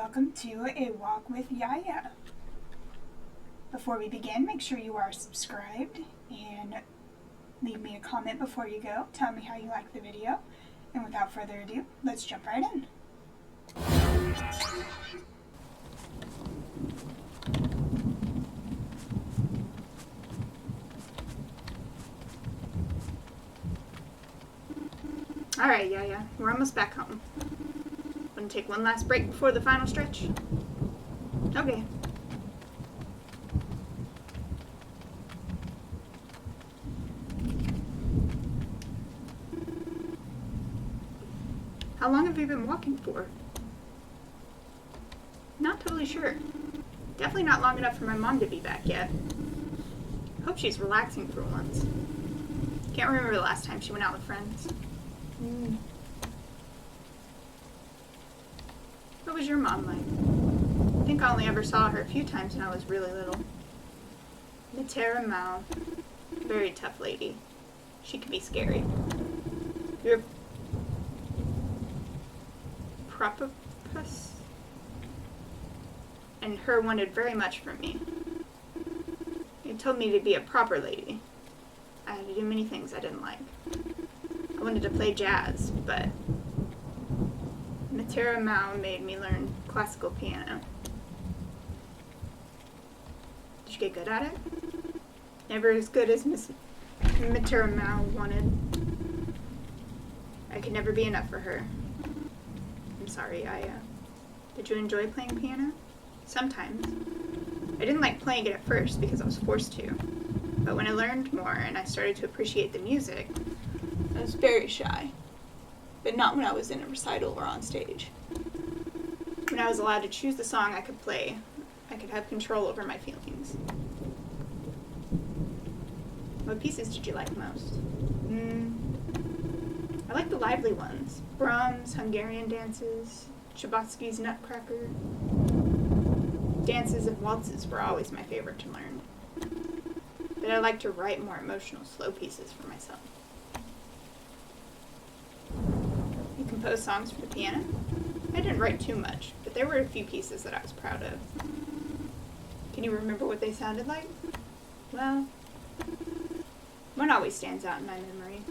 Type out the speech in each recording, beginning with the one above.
welcome to A Walk with YaiYai. Before we begin, make sure you are subscribed and leave me a comment before you go. Tell me how you like the video. And without further ado, let's jump right in. Alright, YaiYai, we're almost back home. Want to take one last break before the final stretch? Okay. How long have you been walking for? Not totally sure. Definitely not long enough for my mom to be back yet. Hope she's relaxing for once. Can't remember the last time she went out with friends. What was your mom like? I think I only ever saw her a few times when I was really little. Matera Mao. Very tough lady. She could be scary. Your propopus? And her wanted very much from me. It told me to be a proper lady. I had to do many things I didn't like. I wanted to play jazz, but Matera Mao made me learn classical piano. Did you get good at it? Never as good as Miss Matera Mao wanted. I could never be enough for her. I'm sorry, did you enjoy playing piano? Sometimes. I didn't like playing it at first because I was forced to. But when I learned more and I started to appreciate the music, I was very shy. But not when I was in a recital or on stage. When I was allowed to choose the song I could play, I could have control over my feelings. What pieces did you like most? I like the lively ones. Brahms, Hungarian dances, Tchaikovsky's Nutcracker. Dances and waltzes were always my favorite to learn. But I like to write more emotional, slow pieces for myself. You composed songs for the piano? I didn't write too much, but there were a few pieces that I was proud of. Can you remember what they sounded like? Well, one always stands out in my memory.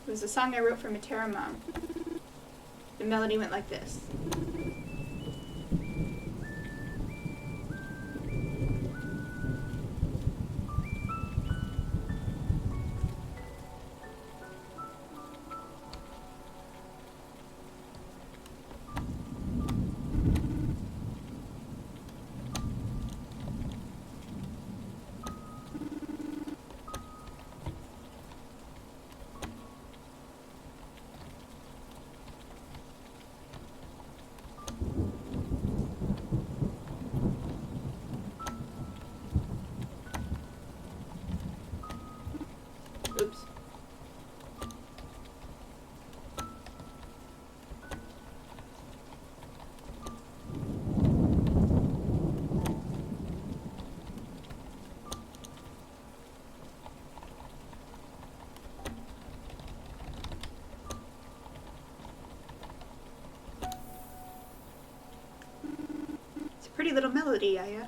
It was a song I wrote for Matera Mao. The melody went like this. Oops. It's a pretty little melody, YaiYai.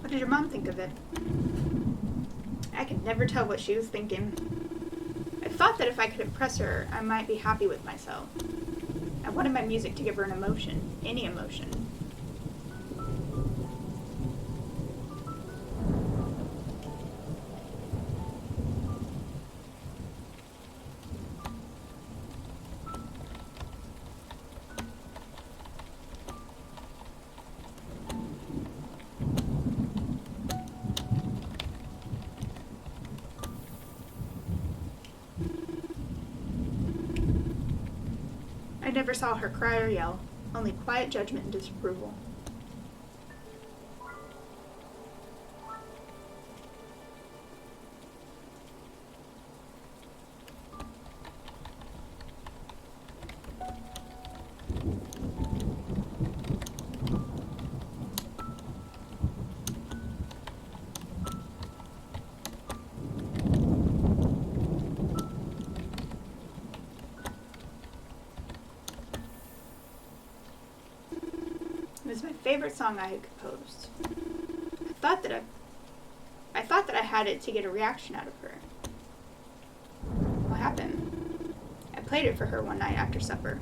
What did your mom think of it? I could never tell what she was thinking. I thought that if I could impress her, I might be happy with myself. I wanted my music to give her an emotion, any emotion. I never saw her cry or yell, only quiet judgment and disapproval. was my favorite song I had composed. I thought that I had it to get a reaction out of her. What happened? I played it for her one night after supper.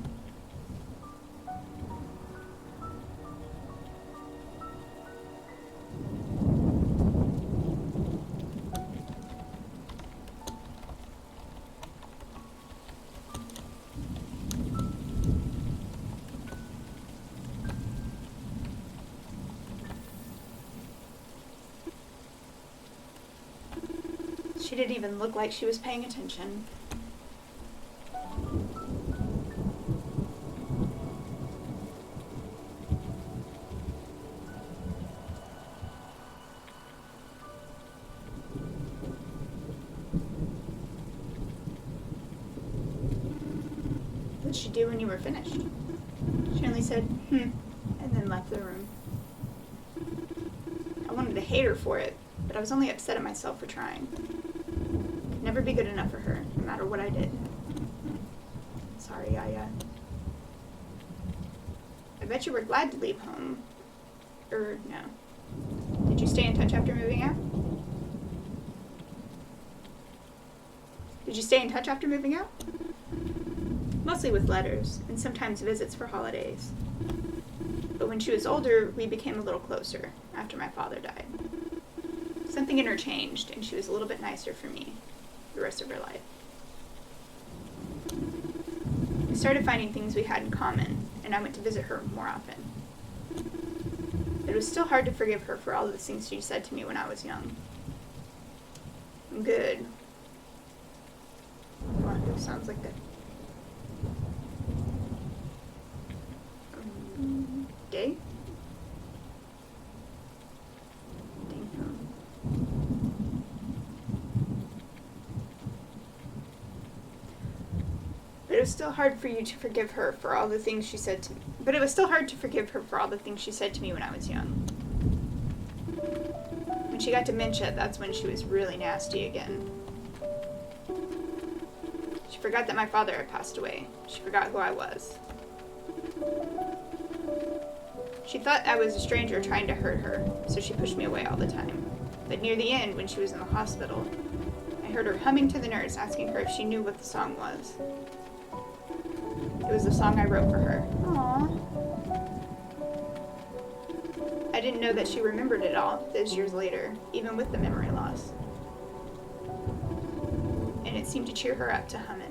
She didn't even look like she was paying attention. What did she do when you were finished? She only said, and then left the room. I wanted to hate her for it, but I was only upset at myself for trying. Could never be good enough for her, no matter what I did. Sorry, YaiYai. I bet you were glad to leave home. No. Did you stay in touch after moving out? Did you stay in touch after moving out? Mostly with letters, and sometimes visits for holidays. But when she was older, we became a little closer, after my father died. Something in her changed, and she was a little bit nicer for me the rest of her life. We started finding things we had in common, and I went to visit her more often. It was still hard to forgive her for all of the things she said to me when I was young. Good. Wow, it sounds like a day? But it was still hard for you to forgive her for all the things she said to me. But it was still hard to forgive her for all the things she said to me when I was young. When she got dementia, that's when she was really nasty again. She forgot that my father had passed away. She forgot who I was. She thought I was a stranger trying to hurt her, so she pushed me away all the time. But near the end, when she was in the hospital, I heard her humming to the nurse, asking her if she knew what the song was. It was the song I wrote for her. Aww. I didn't know that she remembered it all those years later, even with the memory loss. And it seemed to cheer her up to hum it.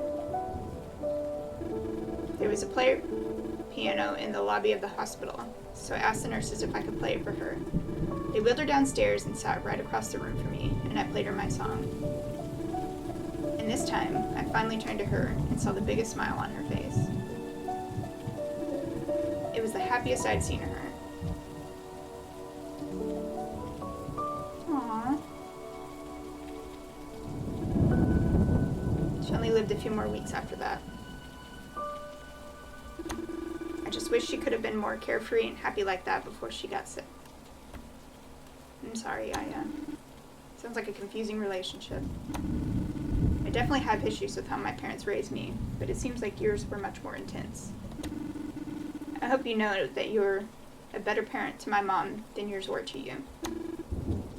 There was a piano in the lobby of the hospital, so I asked the nurses if I could play it for her. They wheeled her downstairs and sat right across the room from me, and I played her my song. And this time, I finally turned to her and saw the biggest smile on her face. It was the happiest I'd seen her. Aww. She only lived a few more weeks after that. I just wish she could have been more carefree and happy like that before she got sick. I'm sorry, sounds like a confusing relationship. I definitely have issues with how my parents raised me, but it seems like yours were much more intense. I hope you know that you're a better parent to my mom than yours were to you.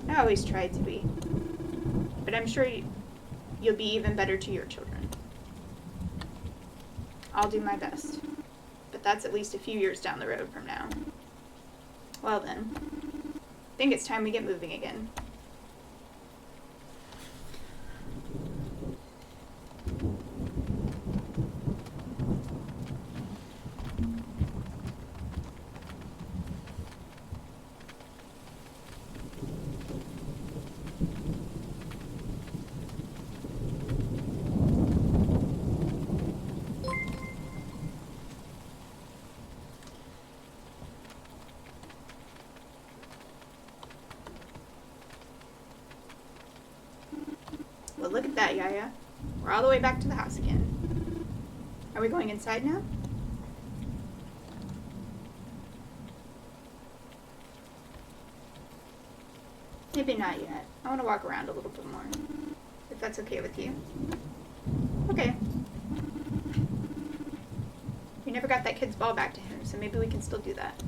I always tried to be, but I'm sure you'll be even better to your children. I'll do my best, but that's at least a few years down the road from now. Well then, I think it's time we get moving again. Well, look at that, YaiYai. We're all the way back to the house again. Are we going inside now? Maybe not yet. I want to walk around a little bit more, if that's okay with you. Okay. We never got that kid's ball back to him, so maybe we can still do that.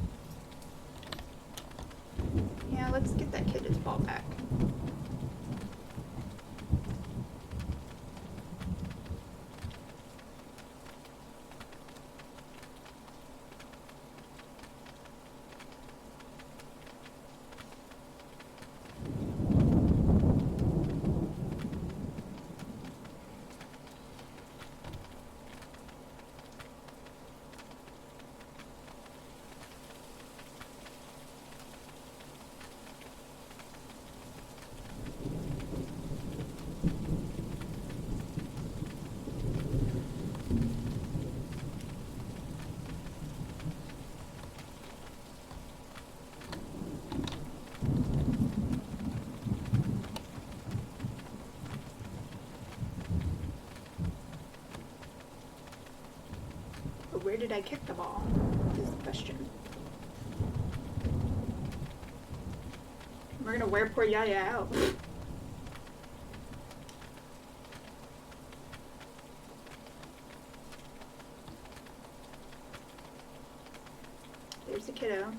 Yeah, let's get that kid his ball back. But where did I kick the ball? Is the question. We're gonna wear poor YaiYai out. There's the kiddo.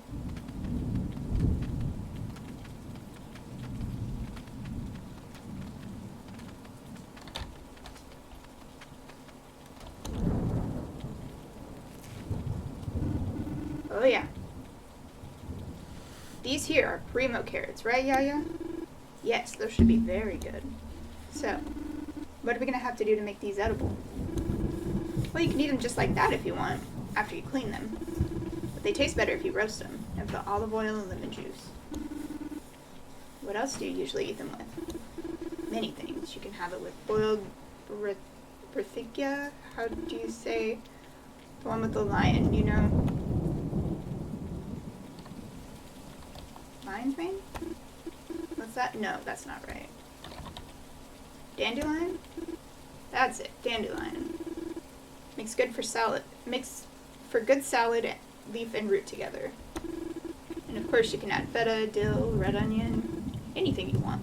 Oh yeah. These here are primo carrots, right, YaiYai? Yes, those should be very good. So, what are we gonna have to do to make these edible? Well, you can eat them just like that if you want, after you clean them. But they taste better if you roast them and put olive oil and lemon juice. What else do you usually eat them with? Many things. You can have it with boiled Berthicia. How do you say the one with the lion, you know? Lion's mane? What's that? No, that's not right. Dandelion? That's it, dandelion. Makes good for salad. Makes for good salad, leaf and root together. And of course you can add feta, dill, red onion, anything you want.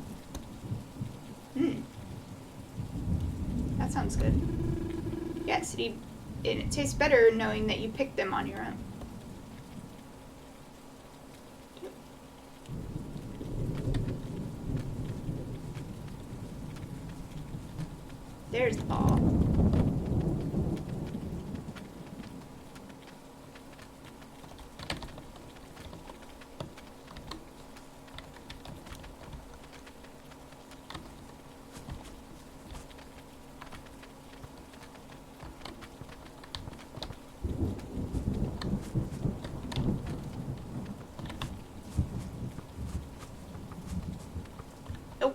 That sounds good. Yes, it tastes better knowing that you picked them on your own. There's the ball. Oh.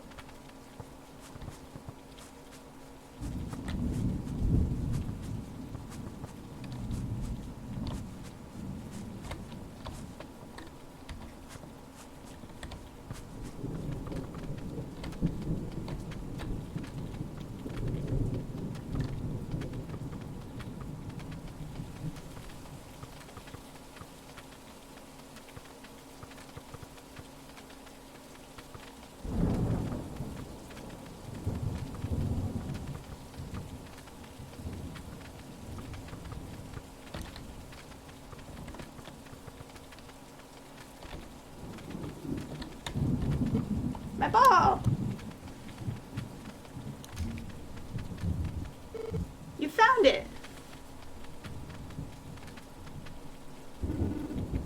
My ball! You found it!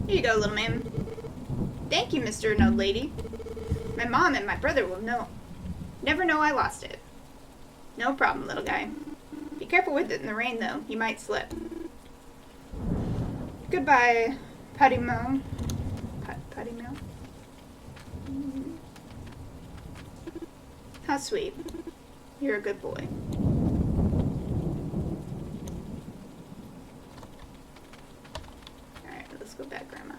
Here you go, little man. Thank you, Mr. and old lady. My mom and my brother will never know I lost it. No problem, little guy. Be careful with it in the rain, though. You might slip. Goodbye, Putty Mo. Putty Mo? How sweet. You're a good boy. Alright, let's go back, Grandma.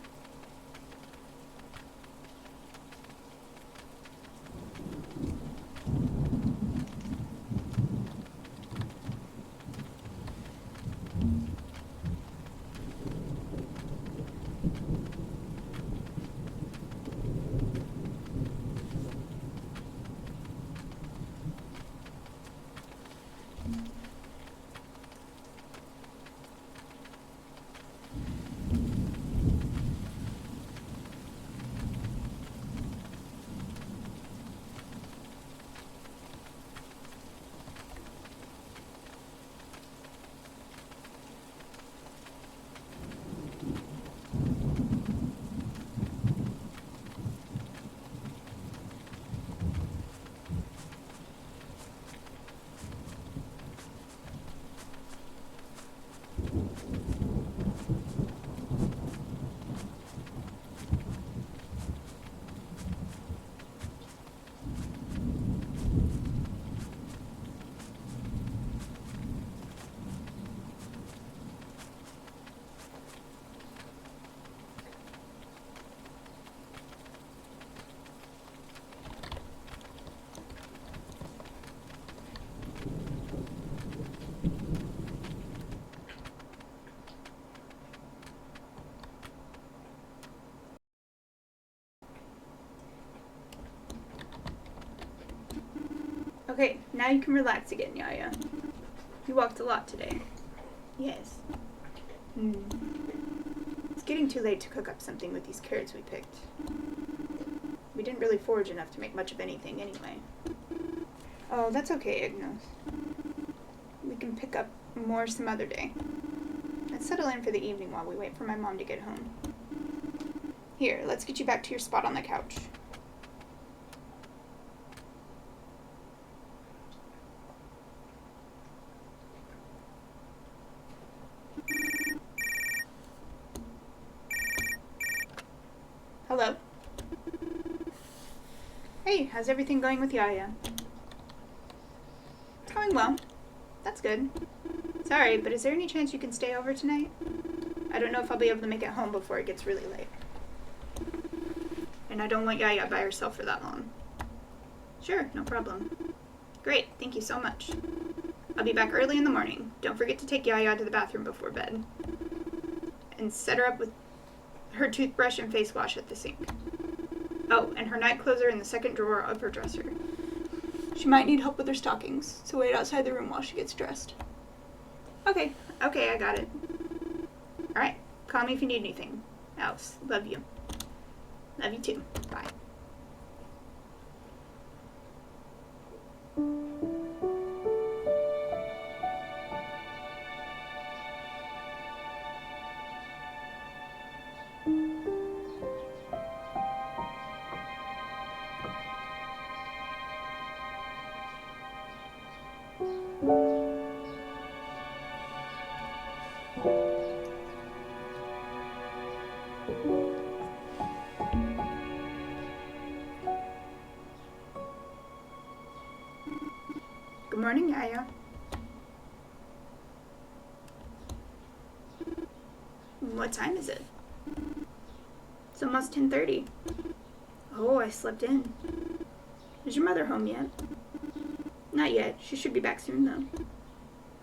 Okay, now you can relax again, Yaya. You walked a lot today. Yes. It's getting too late to cook up something with these carrots we picked. We didn't really forage enough to make much of anything anyway. Oh, that's okay, Ignos. We can pick up more some other day. Let's settle in for the evening while we wait for my mom to get home. Here, let's get you back to your spot on the couch. Hello? Hey, how's everything going with Yaya? It's going well. That's good. Sorry, but is there any chance you can stay over tonight? I don't know if I'll be able to make it home before it gets really late. And I don't want Yaya by herself for that long. Sure, no problem. Great, thank you so much. I'll be back early in the morning. Don't forget to take Yaya to the bathroom before bed. And set her up with her toothbrush and face wash at the sink. Oh, and her night clothes are in the second drawer of her dresser. She might need help with her stockings, so wait outside the room while she gets dressed. Okay, I got it. Alright, call me if you need anything else. Love you. Love you too. Bye. Good morning, Yaya. What time is it? It's almost 10:30. Oh, I slept in. Is your mother home yet? Not yet. She should be back soon, though.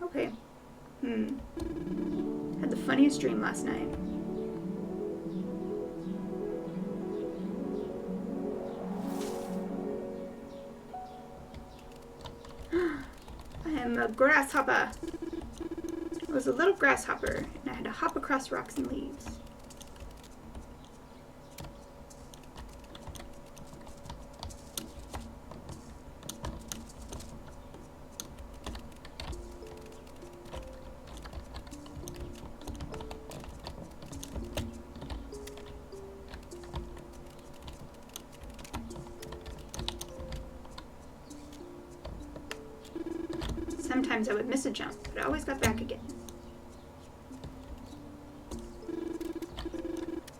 Okay. Had the funniest dream last night. I am a grasshopper. I was a little grasshopper, and I had to hop across rocks and leaves. Sometimes I would miss a jump, but I always got back again.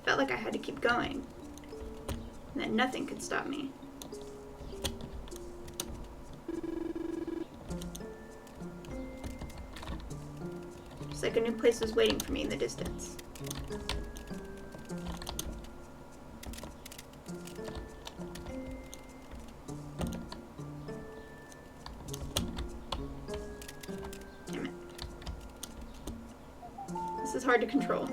Felt like I had to keep going, and that nothing could stop me. Just like a new place was waiting for me in the distance. This is hard to control.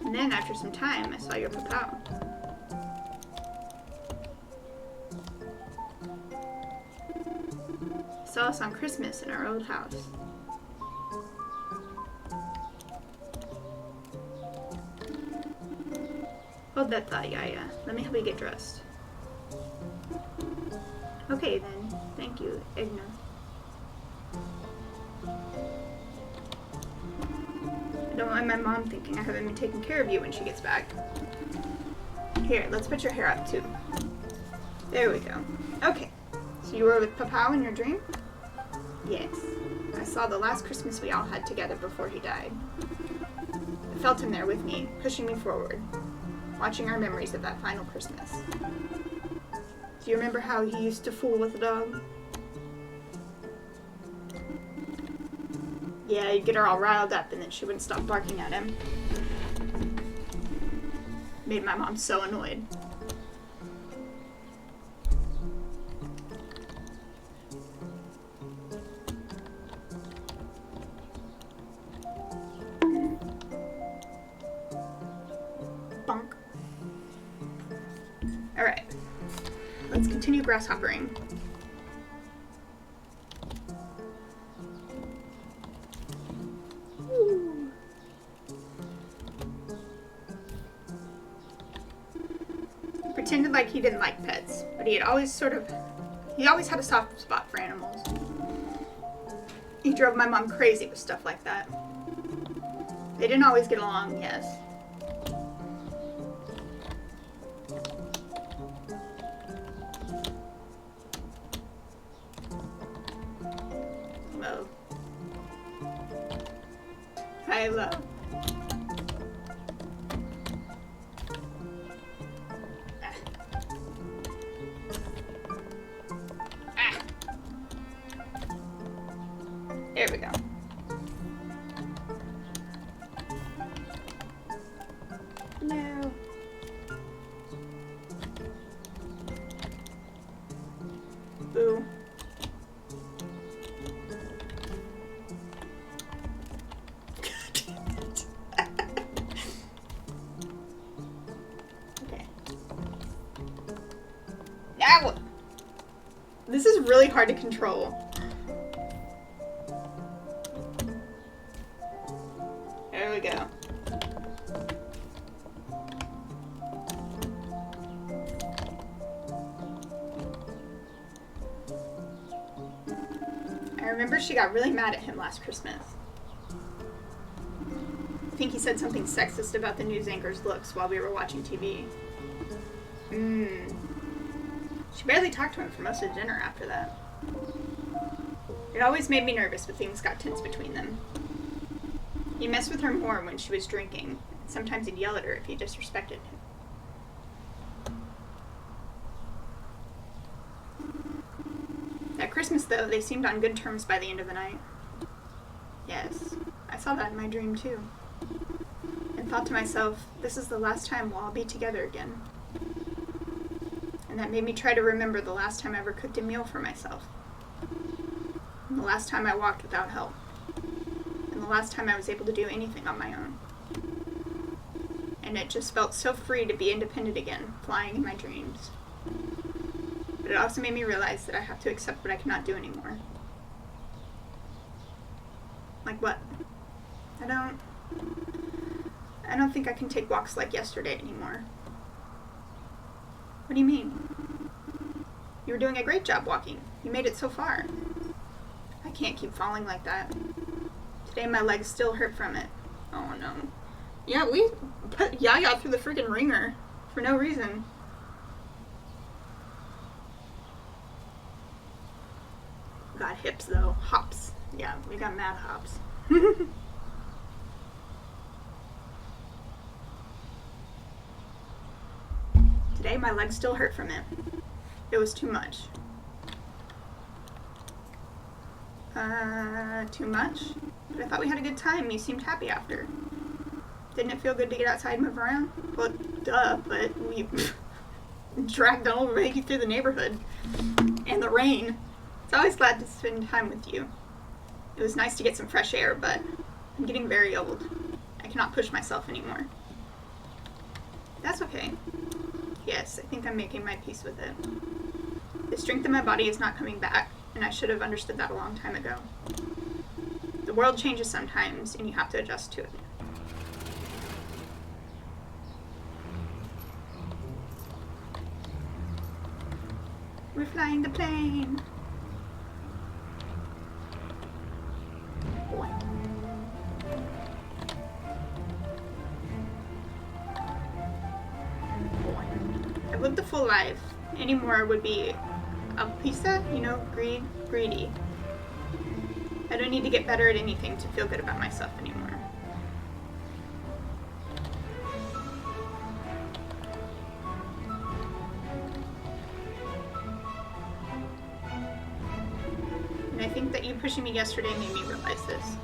And then, after some time, I saw your papa. I saw us on Christmas in our old house. Hold that thought, Yaya. Let me help you get dressed. Okay, then. Thank you, Igna. I don't want my mom thinking I haven't been taking care of you when she gets back. Here, let's put your hair up too. There we go. Okay, so you were with Papa in your dream? Yes. I saw the last Christmas we all had together before he died. I felt him there with me, pushing me forward, watching our memories of that final Christmas. Do you remember how he used to fool with the dog? Yeah, he'd get her all riled up and then she wouldn't stop barking at him. Made my mom so annoyed. Bonk. Alright. Let's continue grasshoppering. Pretended like he didn't like pets, but he always had a soft spot for animals. He drove my mom crazy with stuff like that. They didn't always get along, yes. Hello. Hello. There we go. No. Boo. Okay. Now. This is really hard to control. There we go. I remember she got really mad at him last Christmas. I think he said something sexist about the news anchor's looks while we were watching TV. She barely talked to him for most of the dinner after that. It always made me nervous when things got tense between them. He messed with her more when she was drinking. Sometimes he'd yell at her if he disrespected him. At Christmas, though, they seemed on good terms by the end of the night. Yes, I saw that in my dream, too. And thought to myself, this is the last time we'll all be together again. And that made me try to remember the last time I ever cooked a meal for myself. And the last time I walked without help. And the last time I was able to do anything on my own. And it just felt so free to be independent again, flying in my dreams. But it also made me realize that I have to accept what I cannot do anymore. Like what? I don't think I can take walks like yesterday anymore. What do you mean? You were doing a great job walking. You made it so far. I can't keep falling like that. Today my legs still hurt from it. Oh no. Yeah, we put YaiYai through the freaking ringer for no reason. Got hips though. Hops. Yeah, we got mad hops. Today my legs still hurt from it. It was too much. Too much? But I thought we had a good time. You seemed happy after. Didn't it feel good to get outside and move around? Well, duh, but we dragged all the way through the neighborhood. And the rain. It's always glad to spend time with you. It was nice to get some fresh air, but I'm getting very old. I cannot push myself anymore. That's okay. Yes, I think I'm making my peace with it. The strength of my body is not coming back, and I should have understood that a long time ago. The world changes sometimes, and you have to adjust to it. We're flying the plane. I've lived a full life. Any more would be a pizza, greedy. I don't need to get better at anything to feel good about myself anymore. And I think that you pushing me yesterday made me realize this.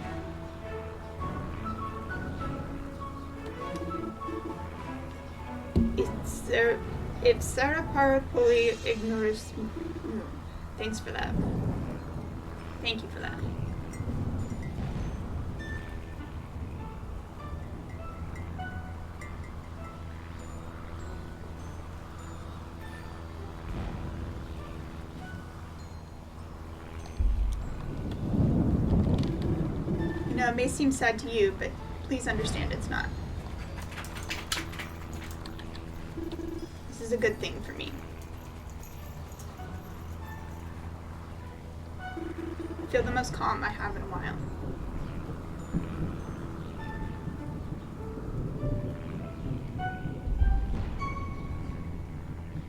If Sarah Parapoli ignores... Thanks for that. Thank you for that. You know, it may seem sad to you, but please understand it's not. This is a good thing for me. I feel the most calm I have in a while.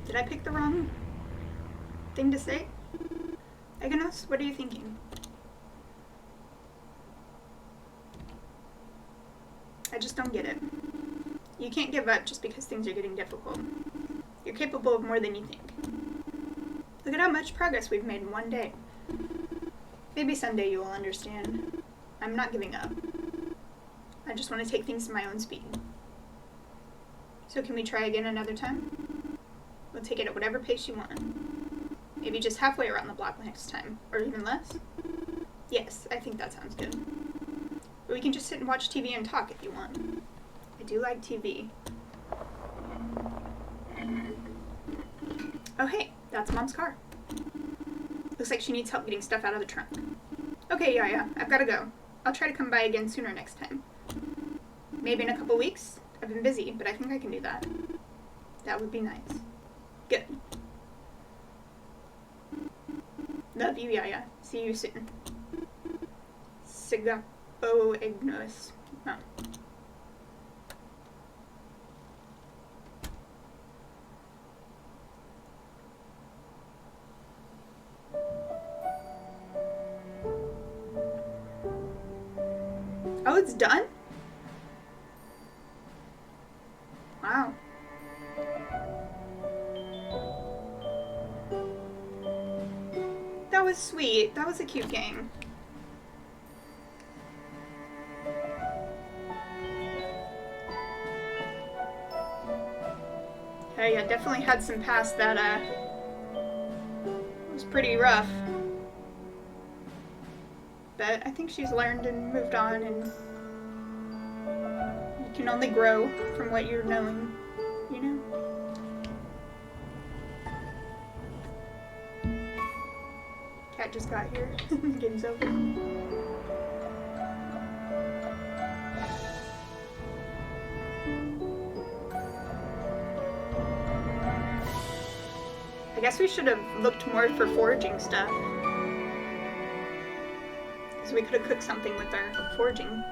Did I pick the wrong thing to say? Aganos, what are you thinking? I just don't get it. You can't give up just because things are getting difficult. You're capable of more than you think. Look at how much progress we've made in one day. Maybe someday you will understand. I'm not giving up. I just want to take things to my own speed. So can we try again another time? We'll take it at whatever pace you want. Maybe just halfway around the block next time, or even less. Yes, I think that sounds good. Or we can just sit and watch TV and talk if you want. I do like TV. Oh hey, that's Mom's car. Looks like she needs help getting stuff out of the trunk. Okay, yeah, I've gotta go. I'll try to come by again sooner next time. Maybe in a couple weeks? I've been busy, but I think I can do that. That would be nice. Good. Love you, Yaya. See you soon. Sigapo ignos. Oh. Oh, it's done? Wow. That was sweet. That was a cute game. Hey, I definitely had some past that, was pretty rough. But I think she's learned and moved on, and you can only grow from what you're knowing, you know? Cat just got here. Game's over. I guess we should have looked more for foraging stuff. Because we could have cooked something with our foraging.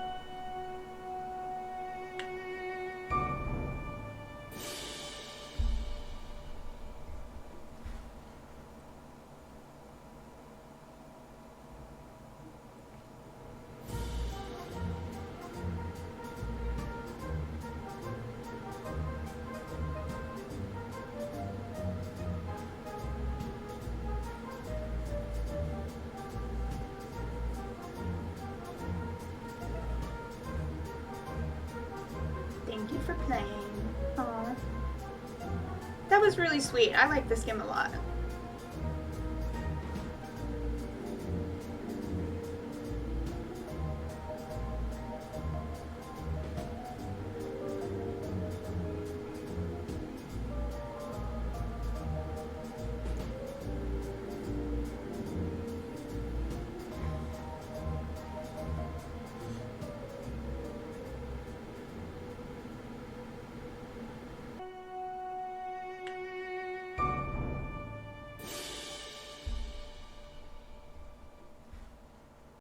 Thank you for playing. Aww. That was really sweet. I like this game a lot.